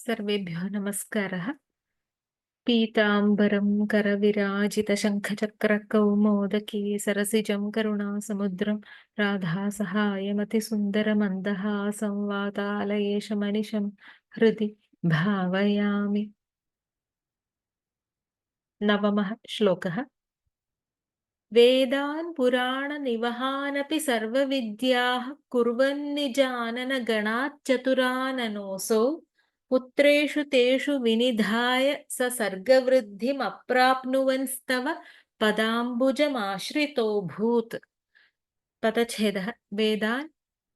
सर्वेभ्यो नमस्कारः। पीताम्बरं करविराजितशङ्खचक्रकौमोदकी सरसिजं करुणासमुद्रं राधासहायमतिसुन्दरमन्दहासं वातालयेशमनिशं हृदि भावयामि। नवमः श्लोकः। वेदान् पुराणनिवहानपि सर्वविद्याः कुर्वन्निजाननगणाच्चतुराननोऽसौ पुत्रेषु तेषु विनिधाय स सर्गवृद्धिमप्राप्नुवंस्तव पदाम्बुजमाश्रितोऽभूत्। पदच्छेदः। वेदान्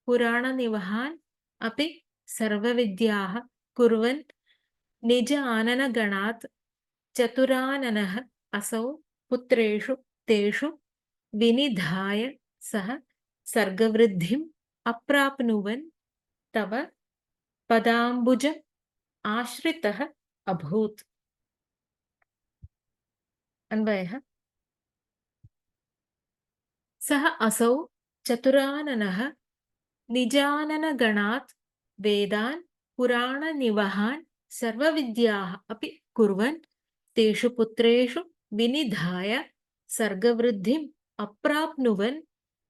पुराणनिवहान् अपि सर्वविद्याः कुर्वन् निज आननगणात् चतुराननः असौ पुत्रेषु तेषु विनिधाय सः सर्गवृद्धिम् अप्राप्नुवन् तव पदाम्बुज आश्रितः अभूत्। अन्वयः। सः असौ चतुराननः निजाननगणात् वेदान् पुराणनिवहान् सर्वविद्याः अपि कुर्वन् तेषु पुत्रेषु विनिधाय सर्गवृद्धिम् अप्राप्नुवन्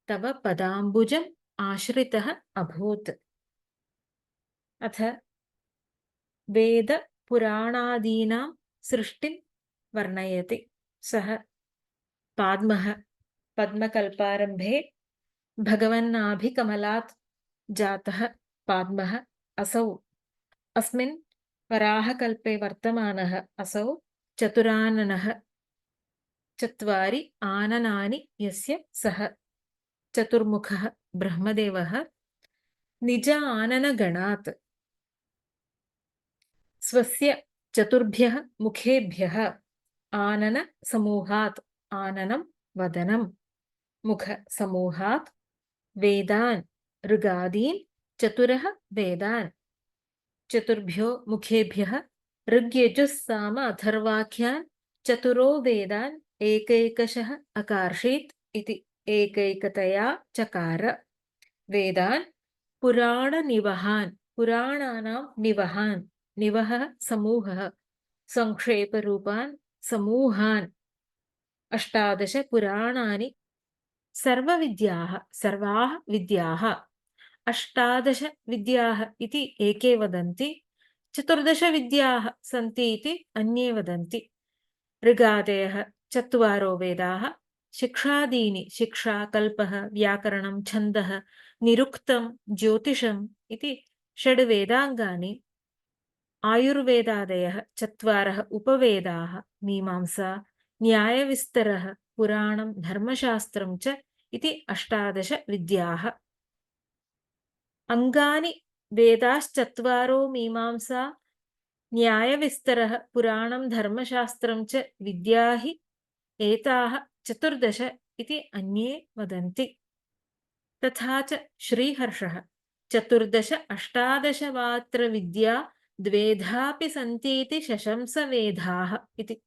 तव पदाम्बुजम् आश्रितः अभूत्। अथ वेदपुराणादीनां सृष्टिं वर्णयति। सः पाद्मः पद्मकल्पारम्भे भगवन्नाभिकमलात् जातः पाद्मः असौ अस्मिन् वराहकल्पे वर्तमानः असौ चतुराननः। चत्वारि आननानि यस्य सः चतुर्मुखः ब्रह्मदेवः निज आननगणात् स्वस्य चतुर्भ्यः मुखेभ्यः आननसमूहात् आननं वदनं मुखसमूहात् वेदान् ऋगादीन् चतुरः वेदान् चतुर्भ्यो मुखेभ्यः ऋग्यजुस्साम अथर्वाख्यान् चतुरो वेदान् एकैकशः अकार्षीत् इति एकैकतया चकार। वेदान् पुराणनिवहान् पुराणानां निवहान् निवहः समूहः संक्षेपरूपान् समूहान् अष्टादश पुराणानि सर्वविद्याः सर्वाः विद्याः अष्टादश विद्याः इति एके वदन्ति, चतुर्दश विद्याः सन्ति इति अन्ये वदन्ति। ऋगादयः चत्वारो वेदाः शिक्षादीनि शिक्षा कल्पः व्याकरणं छन्दः निरुक्तं ज्योतिषम् इति षड्वेदाङ्गानि। आयुर्वेदादयः चत्वारः उपवेदाः मीमांसा न्यायविस्तरः पुराणं धर्मशास्त्रं च इति अष्टादश विद्याः। अंगानि वेदाश्चत्वारो मीमांसा न्यायविस्तरः पुराणं धर्मशास्त्रं च विद्या हि एताः चतुर्दश इति अन्ये वदन्ति। तथा च श्रीहर्षः चतुर्दश अष्टादश वात्र विद्या द्वेधापि सन्तीति शशंस वेदाः इति।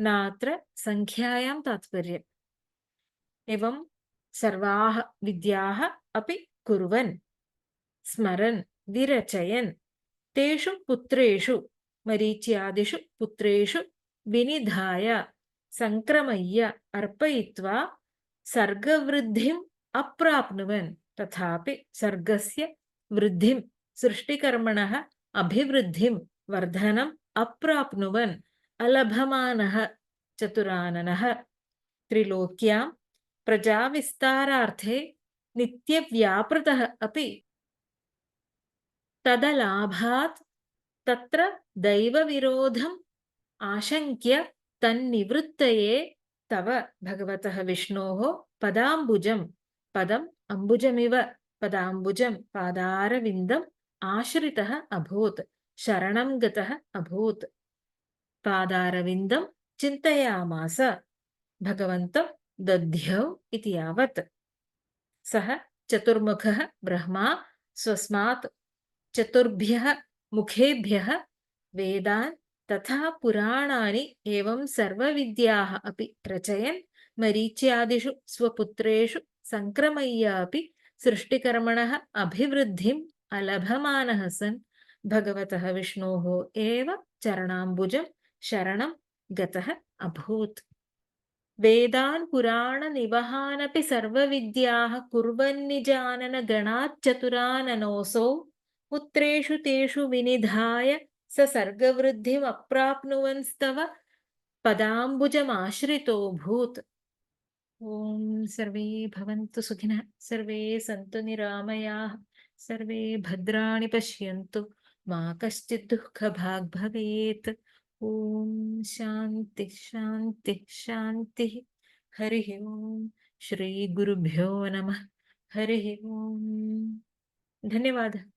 नात्र संख्यायां तात्पर्यम्। एवं सर्वाः विद्याः अपि कुर्वन् स्मरन् विरचयन् तेषु पुत्रेषु मरीच्यादिषु पुत्रेषु विनिधाय संक्रमय्य अर्पयित्वा सर्गवृद्धिम् अप्राप्नुवन् तथापि सर्गस्य वृद्धिं सृष्टिकर्मणः अभिवृद्धिं वर्धनम् अप्राप्नुवन् अलभमानः चतुराननः त्रिलोक्यां प्रजाविस्तारार्थे नित्यव्यापृतः अपि तदलाभात् तत्र दैवविरोधम् आशङ्क्य तन्निवृत्तये तव भगवतः विष्णोः पदाम्बुजं पदम् अम्बुजमिव पदाम्बुजं पादारविन्दम् आश्रितः अभूत् शरणं गतः अभूत्। पादारविन्दं चिन्तयामास भगवन्तं दध्यौ इति यावत्। सः चतुर्मुखः ब्रह्मा स्वस्मात् चतुर्भ्यः मुखेभ्यः वेदान् तथा पुराणानि एवं सर्वविद्याः अपि रचयन् मरीच्यादिषु स्वपुत्रेषु संक्रमय्य अपि सृष्टिकर्मणः अभिवृद्धिम् अलभमानः सन् भगवतः विष्णोः एव चरणाम्बुजं शरणं गतः अभूत्। वेदान् पुराणनिवहानपि सर्वविद्याः कुर्वन्निजानन गणाच्चतुराननोऽसौ पुत्रेषु तेषु विनिधाय स सर्गवृद्धिमप्राप्नुवंस्तव पदाम्बुजमाश्रितोऽभूत्। ॐ सर्वे भवन्तु सुखिनः, सर्वे सन्तु निरामयाः, सर्वे भद्राणि पश्यन्तु, मा कश्चित् दुःखभाग् भवेत्। ॐ शान्तिः शान्तिः शान्तिः। हरिः ॐ श्रीगुरुभ्यो नमः। हरिः ॐ। धन्यवादः।